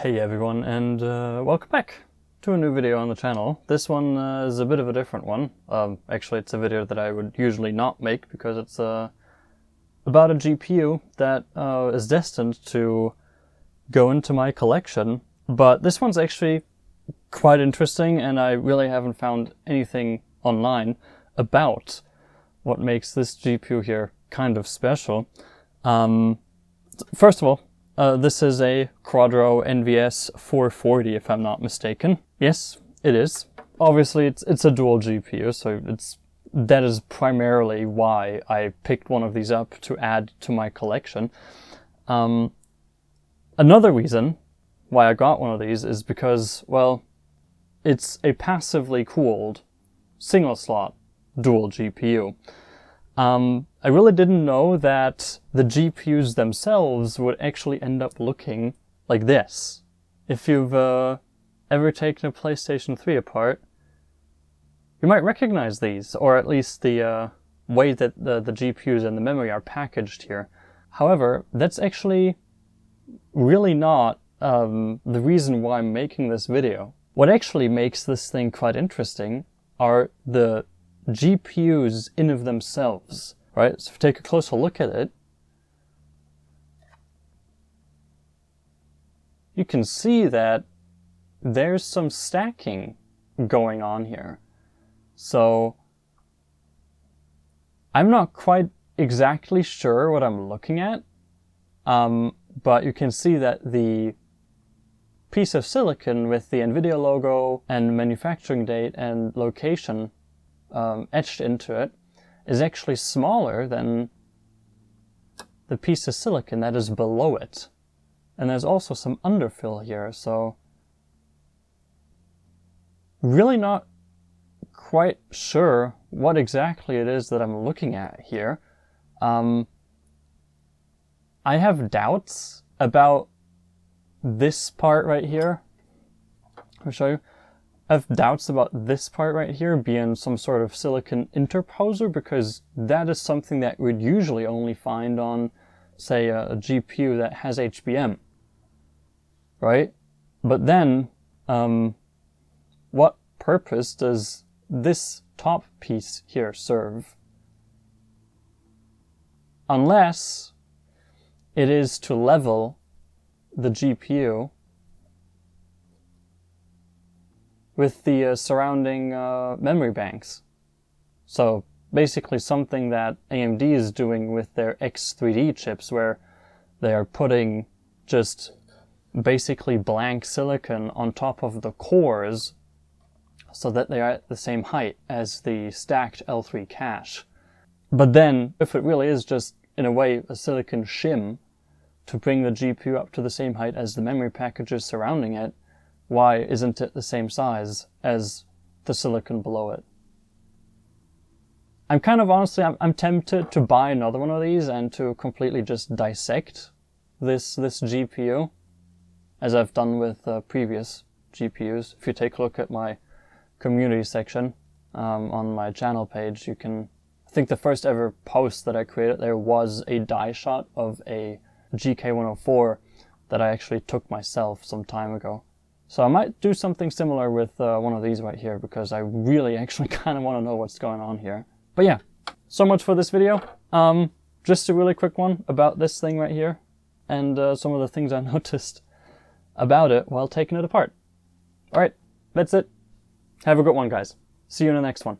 Hey everyone, and welcome back to a new video on the channel. This one is a bit of a different one. Actually, it's a video that I would usually not make because it's about a GPU that is destined to go into my collection. But this one's actually quite interesting, and I really haven't found anything online about what makes this GPU here kind of special. First of all, this is a Quadro NVS 440, if I'm not mistaken. Yes, it is. Obviously, it's a dual GPU, so that is primarily why I picked one of these up to add to my collection. Another reason why I got one of these is because, well, it's a passively cooled single-slot dual GPU. I really didn't know that the GPUs themselves would actually end up looking like this. If you've ever taken a PlayStation 3 apart, you might recognize these, or at least the way that the GPUs and the memory are packaged here. However, that's actually really not the reason why I'm making this video. What actually makes this thing quite interesting are the GPUs in of themselves, right? So if you take a closer look at it, you can see that there's some stacking going on here. So I'm not quite exactly sure what I'm looking at, but you can see that the piece of silicon with the NVIDIA logo and manufacturing date and location etched into it is actually smaller than the piece of silicon that is below it. And there's also some underfill here, so really not quite sure what exactly it is that I'm looking at here. I have doubts about this part right here. I'll show you. I have doubts about this part right here being some sort of silicon interposer, because that is something that we'd usually only find on, say, a GPU that has HBM, right? But then, what purpose does this top piece here serve? Unless it is to level the GPU with the surrounding memory banks. So basically something that AMD is doing with their X3D chips, where they are putting just basically blank silicon on top of the cores so that they are at the same height as the stacked L3 cache. But then, if it really is just, in a way, a silicon shim to bring the GPU up to the same height as the memory packages surrounding it, why isn't it the same size as the silicon below it? I'm kind of honestly, I'm tempted to buy another one of these and to completely just dissect this GPU, as I've done with previous GPUs. If you take a look at my community section on my channel page, you can, I think the first ever post that I created there was a die shot of a GK104 that I actually took myself some time ago. So I might do something similar with one of these right here, because I really actually kind of want to know what's going on here. But yeah, so much for this video. Just a really quick one about this thing right here, and some of the things I noticed about it while taking it apart. Alright, that's it. Have a good one, guys. See you in the next one.